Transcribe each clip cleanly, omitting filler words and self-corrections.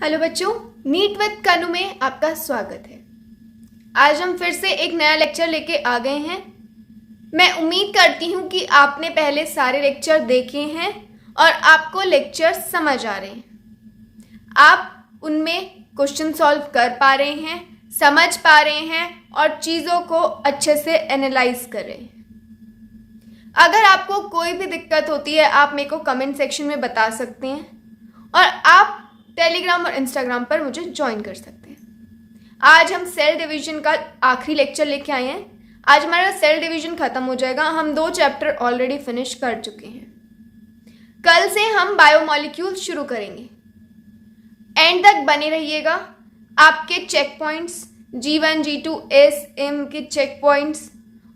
Hello बच्चों, NEET with कनु में आपका स्वागत है। आज हम फिर से एक नया लेक्चर लेके आ गए हैं। मैं उम्मीद करती हूँ कि आपने पहले सारे लेक्चर देखे हैं और आपको लेक्चर समझ आ रहे हैं। आप उनमें क्वेश्चन सॉल्व कर पा रहे हैं, समझ पा रहे हैं और चीज़ों को अच्छे से एनालाइज कर रहे हैं। अगर आपको कोई भी दिक्कत होती है आप मेरे को कमेंट सेक्शन में बता सकते हैं और आप टेलीग्राम और इंस्टाग्राम पर मुझे ज्वाइन कर सकते हैं। आज हम सेल डिवीजन का आखिरी लेक्चर लेके आए हैं। आज हमारा सेल डिवीजन खत्म हो जाएगा। हम 2 चैप्टर ऑलरेडी फिनिश कर चुके हैं। कल से हम बायोमॉलिक्यूल शुरू करेंगे। एंड तक बने रहिएगा। आपके checkpoints G1 G2 S M के चेक पॉइंट्स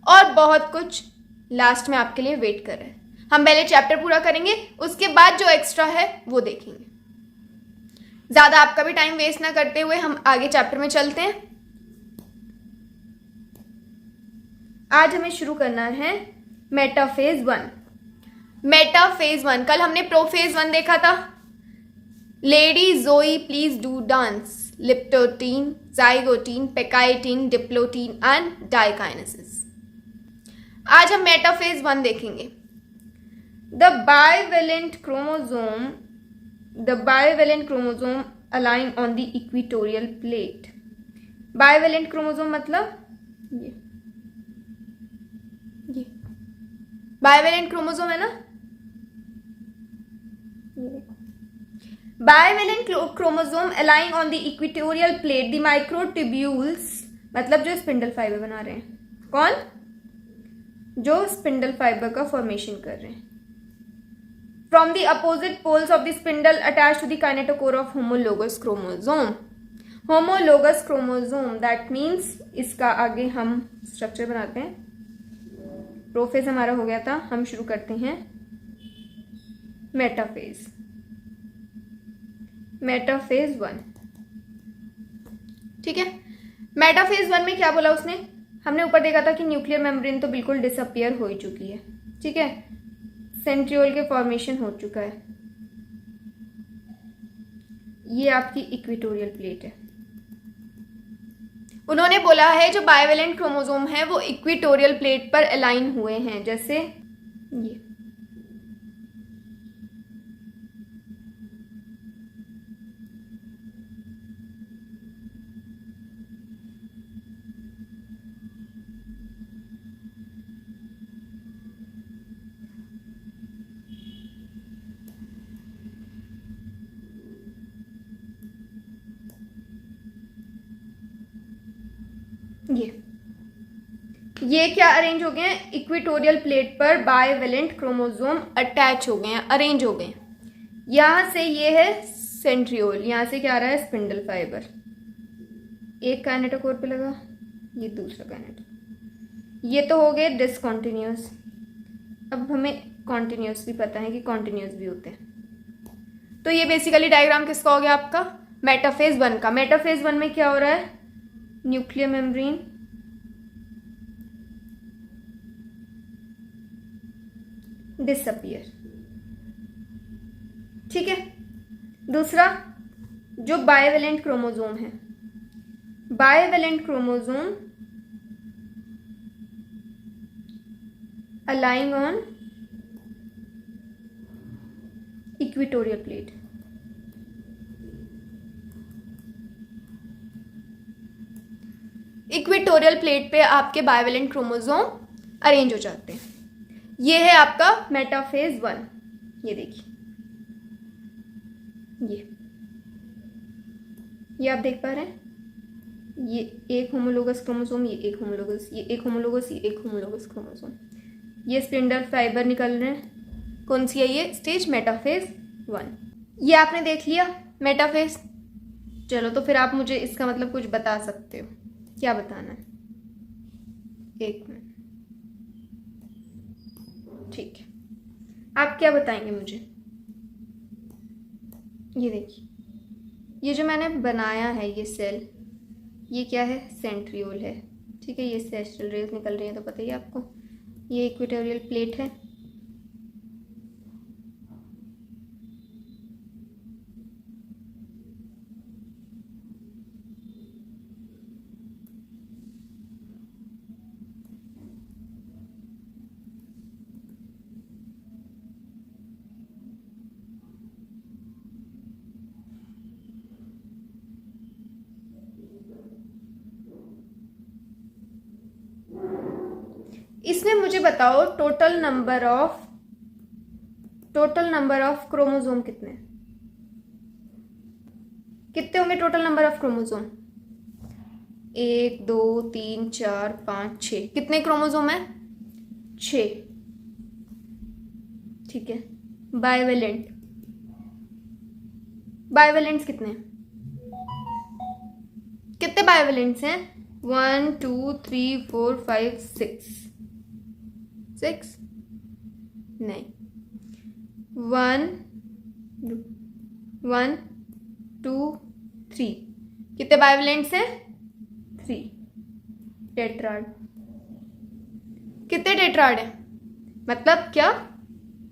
और बहुत कुछ लास्ट में आपके लिए वेट कर रहे हैं। हम पहले चैप्टर पूरा करेंगे, उसके बाद जो एक्स्ट्रा है वो देखेंगे। ज्यादा आपका भी टाइम वेस्ट ना करते हुए हम आगे चैप्टर में चलते हैं। आज हमें शुरू करना है मेटाफेज 1। मेटाफेज 1, कल हमने प्रोफेज 1 देखा था। Lady Joey please do dance, leptotene, zygotene, pachytene, diplotene and diakinesis. आज हम मेटाफेज 1 देखेंगे। The bivalent chromosome align on the equatorial plate। bivalent chromosome मतलब ये bivalent chromosome है ना। bivalent chromosome align on the equatorial plate the microtubules मतलब जो spindle fibre बना रहे हैं। कौन? जो स्पिंडल फाइबर का फॉर्मेशन कर रहे हैं। From the opposite poles of the spindle attached to the kinetochore of homologous chromosome। homologous chromosome that means इसका आगे हम स्ट्रक्चर बनाते हैं। प्रोफेज हमारा हो गया था, हम शुरू करते हैं मेटाफेज। मेटाफेज 1, ठीक है। मेटाफेज 1 में क्या बोला उसने? हमने ऊपर देखा था कि न्यूक्लियर मेम्ब्रेन तो बिल्कुल डिसअपियर हो ही चुकी है, ठीक है। सेंट्रियोल के फॉर्मेशन हो चुका है। ये आपकी इक्वेटोरियल प्लेट है। उन्होंने बोला है जो बाइवेलेंट क्रोमोसोम है वो इक्वेटोरियल प्लेट पर अलाइन हुए हैं, जैसे ये। ये क्या अरेंज हो गए हैं? इक्वेटोरियल प्लेट पर बाइवेलेंट क्रोमोसोम अटैच हो गए हैं, अरेंज हो गए हैं। यहां से ये है सेंट्रियोल, यहां से क्या आ रहा है? Spindle fibre. एक काइनेटोकोर पे लगा, ये दूसरा काइनेटोकोर। ये तो हो गए डिसकॉन्टिन्यूस। अब हमें कॉन्टिन्यूस भी पता है कि कॉन्टिन्यूस भी होते हैं। तो ये बेसिकली डायग्राम किसका हो गया? आपका मेटाफेज 1 का। मेटाफेज 1 में क्या हो रहा है? न्यूक्लियर मेम्ब्रेन डिसअपियर, ठीक है। दूसरा जो बाइवेलेंट क्रोमोसोम है, bivalent chromosome aligning on equatorial plate. Equatorial plate पे आपके बाइवेलेंट क्रोमोसोम अरेंज हो जाते हैं। ये है आपका मेटाफेज 1। ये देखिए, ये आप देख पा रहे हैं। ये एक होमोलोगस क्रोमोसोम, ये एक होमोलोगस, ये एक होमोलोगस, ये एक होमोलोगस क्रोमोसोम। ये स्पिंडल फाइबर निकल रहे हैं। कौन सी है ये स्टेज? मेटाफेज 1। ये आपने देख लिया मेटाफेज। चलो तो फिर आप मुझे इसका मतलब कुछ बता सकते हो। क्या बताना है? एक मिनट, ठीक है। आप क्या बताएंगे मुझे? ये देखिए, ये जो मैंने बनाया है ये सेल, ये क्या है? सेंट्रियोल है, ठीक है। ये सेस्ट्रल रेज निकल रही है तो पता ही आपको। ये इक्वेटोरियल प्लेट है, इसमें मुझे बताओ टोटल नंबर ऑफ क्रोमोसोम कितने होंगे? Total number of chromosome 1 2 3 4 5 6। कितने क्रोमोसोम है? 6। ठीक है। बाइवेलेंट्स कितने बाइवेलेंट्स हैं? 1 2 3 4 5 6 नहीं, 1 2 3। कितने बाइवेलेंट्स हैं? 3। टेट्राड। कितने टेट्राड हैं? मतलब क्या?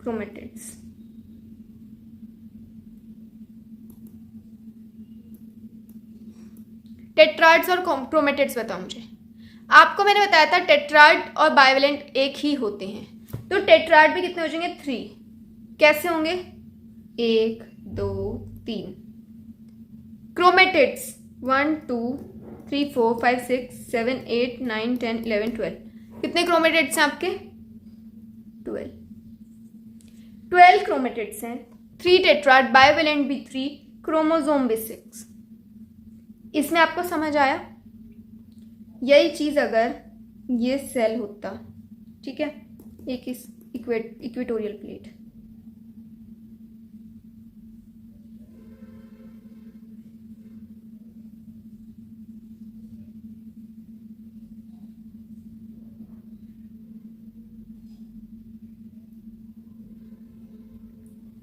क्रोमेटिड्स। टेट्राड्स और क्रोमेटिड्स बताओ मुझे। आपको मैंने बताया था टेट्राड और बाइवेलेंट एक ही होते हैं, तो टेट्राड भी कितने हो जाएंगे? 3। कैसे होंगे? 1 2 3। क्रोमेटिड्स 1 2 3 4 5 6 7 8 9 10 11 12। कितने क्रोमेटिड्स हैं आपके? 12 क्रोमेटिड्स हैं। 3 टेट्राड, बाइवेलेंट भी 3, क्रोमोसोम भी 6। इसमें आपको समझ आया? यही चीज अगर ये सेल होता, ठीक है, एक इक्वेटोरियल प्लेट,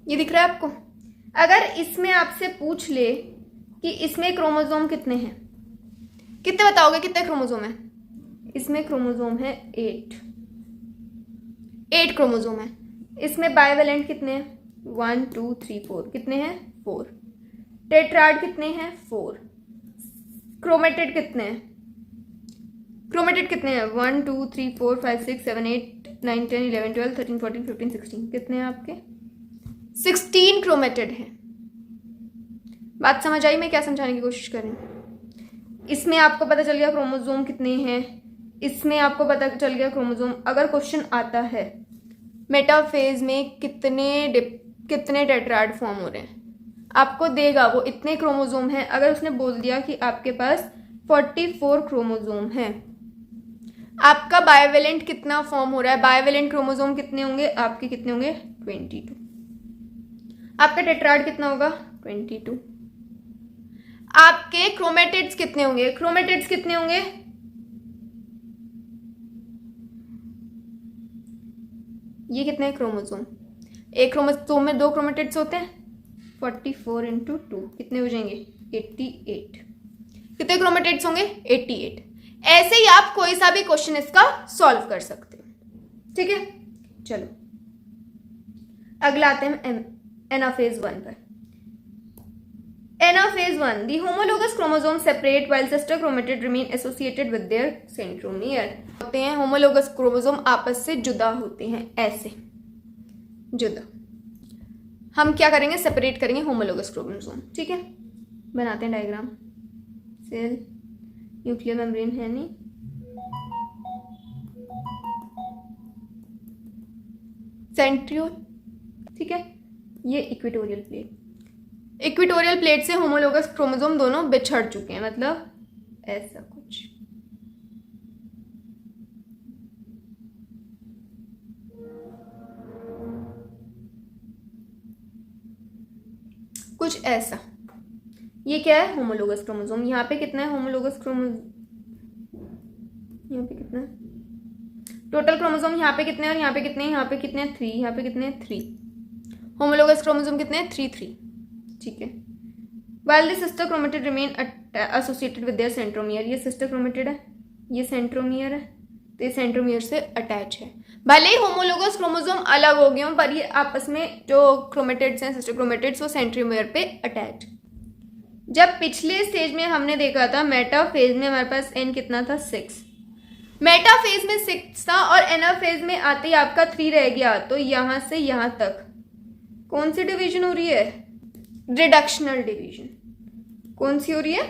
ये दिख रहा है आपको? अगर इसमें आपसे पूछ ले कि इसमें क्रोमोसोम कितने हैं, कितने बताओगे? कितने क्रोमोसोम है? इसमें क्रोमोसोम है 8 क्रोमोसोम है। इसमें बाइवेलेंट कितने हैं? 1 2 3 4। कितने हैं? 4। टेट्राड कितने हैं? 4। क्रोमेटिड कितने हैं? 1 2 3 4 5 6 7 8 9 10 11 12 13 14 15 16। कितने हैं आपके? 16 क्रोमेटिड हैं। बात समझ आई मैं क्या समझाने की कोशिश कर रही हूँ? इसमें आपको पता चल गया क्रोमोसोम कितने हैं, इसमें आपको पता चल गया क्रोमोसोम। अगर क्वेश्चन आता है मेटाफेज में कितने टेट्राड फॉर्म हो रहे हैं, आपको देगा वो इतने क्रोमोसोम हैं। अगर उसने बोल दिया कि आपके पास 44 क्रोमोसोम हैं, आपका बाइवेलेंट कितना फॉर्म हो रहा है? बाइवेलेंट क्रोमोसोम कितने होंगे आपके? कितने होंगे? 22। आपका टेट्राड कितना होगा? 22। आपके क्रोमेटिड्स कितने होंगे? क्रोमेटिड्स कितने होंगे? ये कितने क्रोमोसोम? एक क्रोमोसोम में 2 क्रोमेटिड्स होते हैं। 44 × 2 कितने हो जाएंगे? 88। कितने क्रोमेटिड्स होंगे? 88। ऐसे ही आप कोई सा भी क्वेश्चन इसका सॉल्व कर सकते हो। ठीक है, चलो अगला आते हैं एनाफेज 1 पर। Anaphase 1, the homologous chromosomes separate while sister chromatid remain associated with their centromere. होते हैं homologous chromosome आपस से जुदा होते हैं, ऐसे जुदा। हम क्या करेंगे? सेपरेट करेंगे homologous chromosome। ठीक है, बनाते हैं डायग्राम। सेल न्यूक्लियर मेम्ब्रेन है नहीं, सेंट्रियोल, ठीक है, ये इक्वेटोरियल प्लेट। इक्वेटोरियल प्लेट से होमोलोगस क्रोमोसोम दोनों बिछड़ चुके हैं, मतलब ऐसा कुछ ऐसा। ये क्या है? Homologous chromosome. यहाँ पे कितना है होमोलोगस क्रोमोसोम? यहाँ पे कितना है टोटल क्रोमोसोम? यहाँ पे कितने और यहाँ पे कितने? यहाँ पे कितने? 3। यहाँ पे कितने? 3। होमोलोगस क्रोमोसोम कितने? 3। ठीक है। While the sister chromatid remain associated with their centromere, ये सिस्टर क्रोमेटिड है, ये सेंट्रोमियर है, तो ये सेंट्रोमियर से अटैच है। भले ही होमोलोगस क्रोमोसोम अलग हो गए हों, पर ये आपस में जो क्रोमेटिड्स हैं, सिस्टर क्रोमेटिड्स, वो सेंट्रोमियर पे अटैच। जब पिछले स्टेज में हमने देखा था मेटाफेज में हमारे पास n कितना था? 6। मेटाफेज में 6 था और एनाफेज में आते ही आपका 3 रह गया। तो यहां से यहां तक कौन सी डिवीजन हो रही है? Reductional division. कौन सी हो रही है?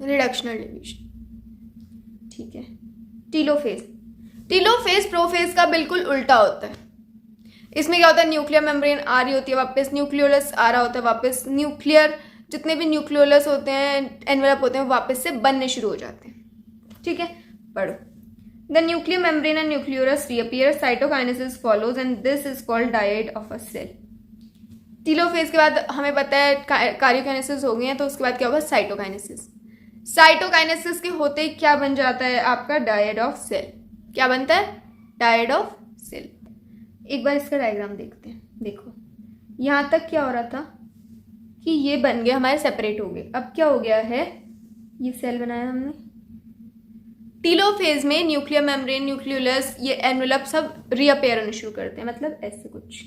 Reductional division. ठीक है। टीलोफेज। टेलोफेज प्रोफेज का बिल्कुल उल्टा होता है। इसमें क्या होता है, न्यूक्लियर मेम्ब्रेन आ रही होती है वापस, न्यूक्लियोलस आ रहा होता है वापस, न्यूक्लियर जितने भी न्यूक्लियोलस होते हैं, एनवेलप होते हैं, वापस से बनने शुरू हो जाते हैं। ठीक है, पढ़ो। The nuclear membrane and nucleolus reappear, cytokinesis follows and this is called dyad of a cell. Telophase के बाद हमें पता है कार्योकाइनेसिस हो गई है, तो उसके बाद क्या होगा, साइटोकाइनेसिस। साइटोकाइनेसिस के होते ही क्या बन जाता है आपका, डायड ऑफ सेल। क्या बनता है, डायड ऑफ सेल। एक बार इसका डायग्राम देखते हैं। देखो यहां तक क्या हो रहा था कि ये बन गए हमारे, सेपरेट हो गए। अब क्या हो गया है, ये सेल बनाया हमने। टेलोफेज में न्यूक्लियर मेम्ब्रेन, न्यूक्लियोलस, ये एनवेलप सब रीअपेयर होने शुरू करते हैं, मतलब ऐसे कुछ।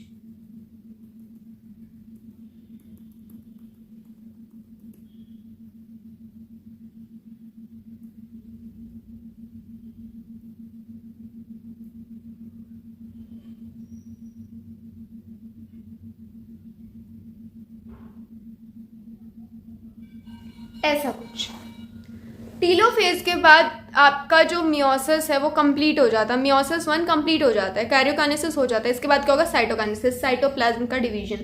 ऐसा कुछ। टेलोफेज के बाद आपका जो मियोसिस है वो कंप्लीट हो जाता है, मियोसिस 1 कंप्लीट हो जाता है, कैरियोकाइनेसिस हो जाता है। इसके बाद क्या होगा, साइटोकाइनेसिस, साइटोप्लाज्म का डिवीजन।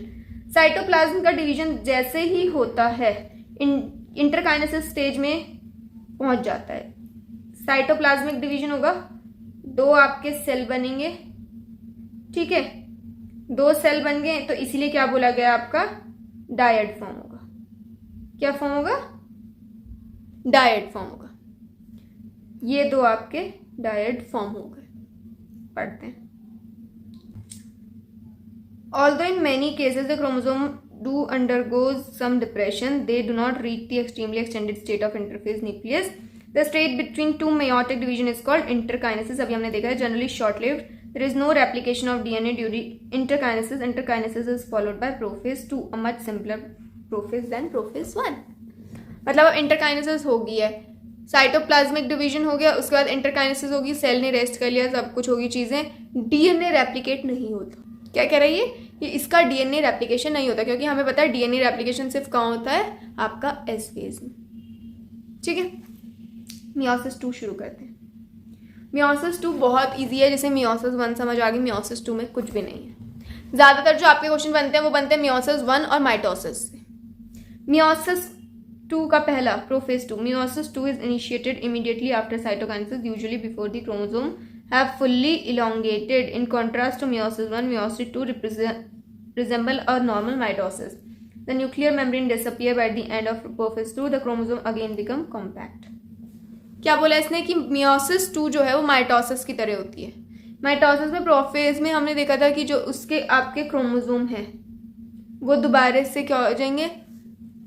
साइटोप्लाज्म का डिवीजन जैसे ही होता है इंटरकाइनेसिस स्टेज में पहुंच जाता है। साइटोप्लाज्मिक डिवीजन होगा, 2 आपके सेल बनेंगे। ठीक है, 2 सेल बन गए, तो इसीलिए क्या बोला गया, आपका डायड फॉर्म होगा। क्या फॉर्म होगा, डायड फॉर्म होगा। ये 2 आपके डायड फॉर्म हो गए। पढ़ते हैं। Although in many cases the chromosome do undergoes some depression, they do not reach the extremely extended state of interphase nucleus. The state between 2 meiotic division is called interkinesis. अभी हमने देखा है, generally short-lived. There is no replication of DNA during interkinesis. Interkinesis is followed by prophase 2, a much simpler prophase than prophase 1. मतलब अब interkinesis हो गई है, cytoplasmic division हो गया, उसके बाद इंटरकाइनेसिस होगी, सेल ने रेस्ट कर लिया, सब कुछ होगी चीजें, डीएनए रेप्लिकेट नहीं होता। क्या कह रही है ये, इसका डीएनए रेप्लिकेशन नहीं होता, क्योंकि हमें पता है डीएनए रेप्लिकेशन सिर्फ कहाँ होता है, आपका एस फेज में। ठीक है, मियोसिस 2 शुरू करते हैं। मियोसिस 2 बहुत ईजी है, जैसे मियोसिस 1 समझ आ गई, मियोसिस 2 में कुछ भी नहीं है। ज्यादातर जो आपके क्वेश्चन बनते हैं वो बनते हैं मियोसिस 1 और माइटोसिस से। मियोसिस 2 का पहला, prophase 2। Meiosis 2 is initiated immediately after cytokinesis, usually before the chromosome have fully elongated. In contrast to Meiosis 1, Meiosis 2 resemble a normal mitosis. The nuclear membrane disappear by the end of Prophase 2. The chromosome again become compact. क्या बोला इसने कि Meiosis 2 जो है वो mitosis की तरह होती है। माइटोसिस में, प्रोफेज में हमने देखा था कि जो उसके आपके क्रोमोसोम हैं वो दोबारा से क्या हो जाएंगे,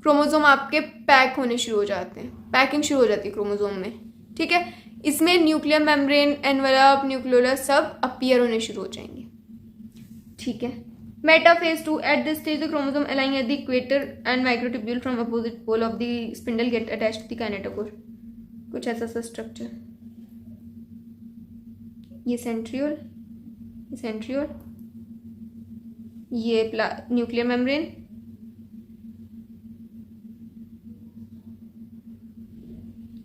क्रोमोसोम आपके पैक होने शुरू हो जाते हैं, पैकिंग शुरू हो जाती है क्रोमोसोम में। ठीक है, इसमें न्यूक्लियर मेम्ब्रेन, एनवेलप, न्यूक्लियोलस सब अपीयर होने शुरू हो जाएंगे। ठीक है, metaphase 2, at this stage the chromosome aligning at the equator and microtubule from opposite pole of the spindle get attached to the kinetochore. कुछ ऐसा सा स्ट्रक्चर, ये सेंट्रियोल, ये न्यूक्लियर मेम्ब्रेन,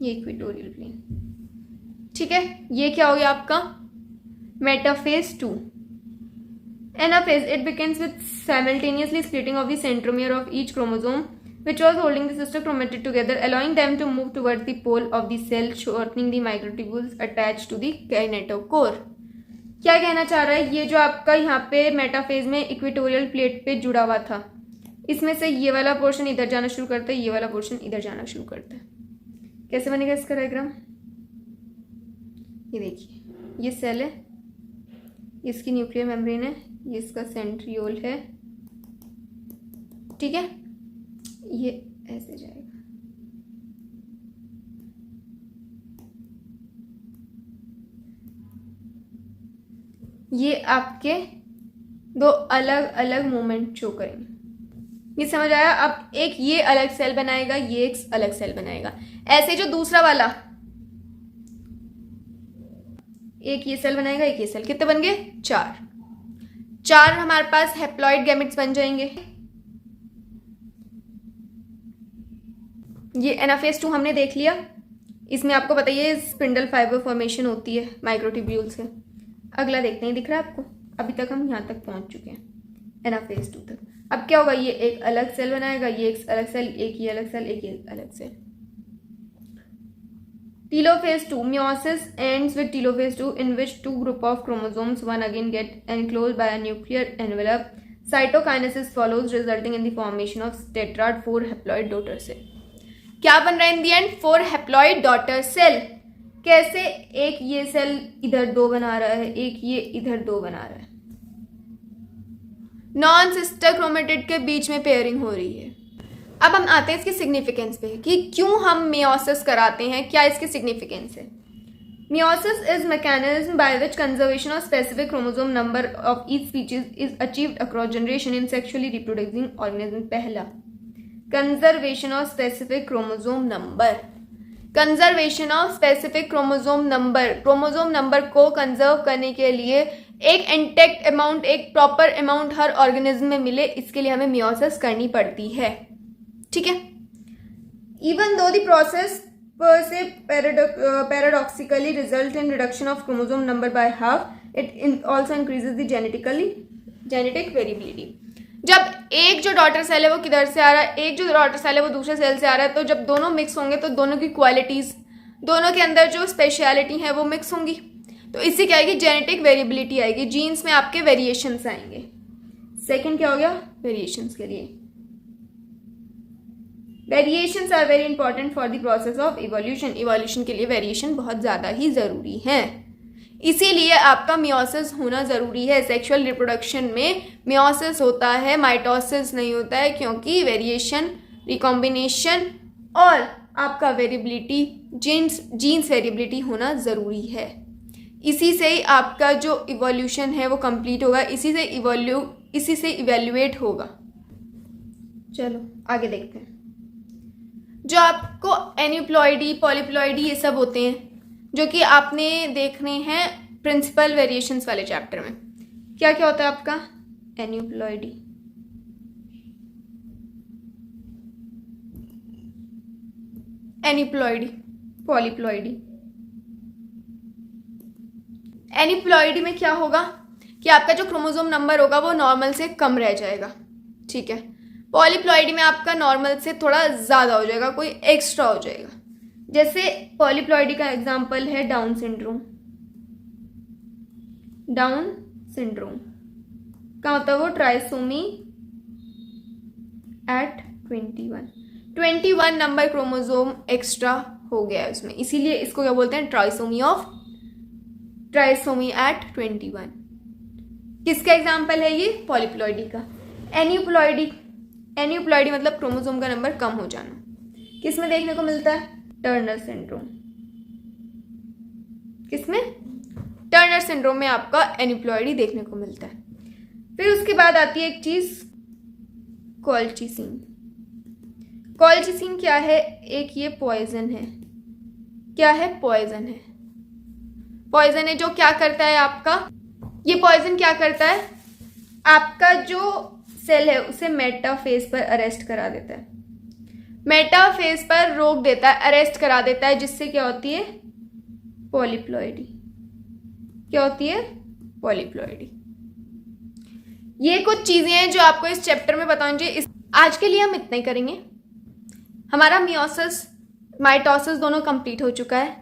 ये इक्वेटोरियल प्लेन। ठीक है, ये क्या हो गया आपका metaphase 2। Anaphase, it begins with simultaneously splitting of the centromere of each chromosome which was holding the sister chromatid together, allowing them to move towards the pole of the cell, shortening the microtubules attached to the kinetochore. क्या कहना चाह रहा है, ये जो आपका यहाँ पे मेटाफेज में इक्वेटोरियल प्लेट पे जुड़ा हुआ था, इसमें से ये वाला पोर्शन इधर जाना शुरू करता है, ये वाला पोर्शन इधर जाना शुरू करता है। कैसे बनेगा इसका डायग्राम, ये देखिए, ये सेल है, इसकी न्यूक्लियर मेम्ब्रेन है, ये इसका सेंट्रियोल है। ठीक है, ये ऐसे जाएगा, ये आपके 2 अलग अलग मूवमेंट शो करेंगे। ये समझ आया। अब एक ये अलग सेल बनाएगा, ये एक अलग सेल बनाएगा। ऐसे जो दूसरा वाला, एक ये सेल बनाएगा, एक ये सेल, कितने बन गए, 4 हमारे पास हैप्लॉइड गैमेट्स बन जाएंगे। ये एनाफेज 2 हमने देख लिया। इसमें आपको पता ही है स्पिंडल फाइबर फॉर्मेशन होती है माइक्रोट्यूब्यूल से। अगला देखते हैं, दिख रहा है आपको? अभी तक हम यहाँ तक पहुँच चुके हैं एनाफेज 2 तक। अब क्या होगा, ये एक अलग सेल बनाएगा, ये एक अलग सेल, एक ये अलग सेल, एक ये अलग cell. Telophase 2, meiosis ends with telophase 2 in which two group of chromosomes one again get enclosed by a nuclear envelope. Cytokinesis follows resulting in the formation of tetrad 4 haploid daughter cell. क्या बन रहा है in the end? 4 haploid daughter cell. कैसे? एक ये cell इधर 2 बना रहा है, एक ये इधर 2 बना रहा है। नॉन सिस्टर क्रोमेटिड के बीच में पेयरिंग हो रही है। अब हम आते हैं इसकी सिग्निफिकेंस पे कि क्यों हम मियोसिस कराते हैं, क्या इसकी सिग्निफिकेंस है। Meiosis is mechanism by which conservation of specific chromosome number of each species is achieved across generation in sexually reproducing organism. पहला, conservation of specific chromosome number. Conservation of specific chromosome number, chromosome number को conserve करने के लिए एक intact amount, एक proper amount हर organism में मिले, इसके लिए हमें मियोसिस करनी पड़ती है। ठीक है। Even though the process per se paradoxically result in reduction of chromosome number by half, it also increases the genetic variability. जब एक जो डॉटर सेल है वो किधर से आ रहा है, एक जो डॉटर सेल है वो दूसरे सेल से आ रहा है, तो जब दोनों मिक्स होंगे तो दोनों की क्वालिटीज, दोनों के अंदर जो स्पेशलिटी है वो मिक्स होंगी, तो इससे क्या आएगी? जेनेटिक वेरिएबिलिटी आएगी, जीन्स में आपके वेरिएशंस आएंगे। सेकंड क्या हो गया? वेरिएशंस के लिए variations are very important for the process of evolution. Evolution के लिए वेरिएशन बहुत ज़्यादा ही ज़रूरी है, इसीलिए आपका मियोसिस होना ज़रूरी है। सेक्सुअल रिप्रोडक्शन में मियोसिस होता है, माइटोसिस नहीं होता है, क्योंकि वेरिएशन, रिकॉम्बिनेशन और आपका वेरिएबिलिटी, जीन्स वेरिएबिलिटी होना ज़रूरी है। इसी से ही आपका जो इवोल्यूशन है वो कंप्लीट होगा, इसी से इवेल्युएट होगा। चलो आगे देखते हैं। जो आपको एन्यूप्लॉइडी, पॉलीप्लॉइडी ये सब होते हैं जो कि आपने देखने हैं प्रिंसिपल वेरिएशंस वाले चैप्टर में। क्या क्या होता है आपका? Aneuploidy, polyploidy. एन्यूप्लॉइडी में क्या होगा कि आपका जो क्रोमोसोम नंबर होगा वो नॉर्मल से कम रह जाएगा। ठीक है। पॉलीप्लॉइडी में आपका नॉर्मल से थोड़ा ज़्यादा हो जाएगा, कोई एक्स्ट्रा हो जाएगा। जैसे पॉलीप्लॉइडी का एग्जांपल है डाउन सिंड्रोम। डाउन सिंड्रोम का मतलब वो trisomy at 21 number chromosome extra हो गया है उसमें, इसीलिए इसको क्या बोलते हैं? Trisomy at 21। किसका एग्जाम्पल है ये? पॉलीप्लॉइडी का। एन्यूप्लॉइडी मतलब क्रोमोसोम का नंबर कम हो जाना। किस में देखने को मिलता है? Turner syndrome. किसमें? टर्नर सिंड्रोम में आपका एन्यूप्लॉइडी देखने को मिलता है। फिर उसके बाद आती है एक चीज, कॉल्चिसिन। कॉल्चिसिन क्या है? एक ये पॉइजन है। क्या है? पॉइजन है। पॉइजन है जो क्या करता है आपका, ये पॉइजन क्या करता है? आपका जो सेल है उसे मेटाफेज पर अरेस्ट करा देता है, मेटाफेज पर रोक देता है, अरेस्ट करा देता है, जिससे क्या होती है? पॉलीप्लॉइडी। क्या होती है? पॉलीप्लॉइडी। ये कुछ चीजें हैं जो आपको इस चैप्टर में बताऊंगी। आज के लिए हम इतना ही करेंगे। हमारा मियोसिस, माइटोसिस दोनों कंप्लीट हो चुका है।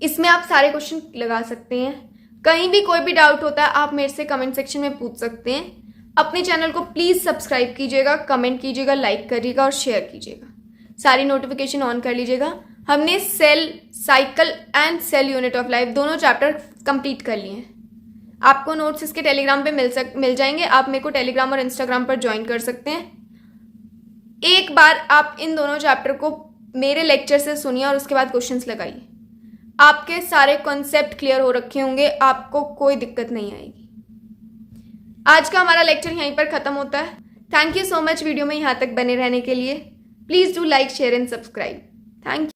इसमें आप सारे क्वेश्चन लगा सकते हैं। कहीं भी कोई भी डाउट होता है आप मेरे से कमेंट सेक्शन में पूछ सकते हैं। अपने चैनल को प्लीज़ सब्सक्राइब कीजिएगा, कमेंट कीजिएगा, लाइक करिएगा और शेयर कीजिएगा। सारी नोटिफिकेशन ऑन कर लीजिएगा। हमने cell cycle and cell unit of life दोनों चैप्टर कंप्लीट कर लिए हैं। आपको नोट्स इसके टेलीग्राम पे मिल जाएंगे। आप मेरे को टेलीग्राम और इंस्टाग्राम पर ज्वाइन कर सकते हैं। एक बार आप इन दोनों चैप्टर को मेरे लेक्चर से सुनिए और उसके बाद क्वेश्चंस लगाइए। आपके सारे कॉन्सेप्ट क्लियर हो रखे होंगे, आपको कोई दिक्कत नहीं आएगी। आज का हमारा लेक्चर यहीं पर खत्म होता है। Thank you so much video में यहाँ तक बने रहने के लिए। Please do like, share and subscribe. Thank you.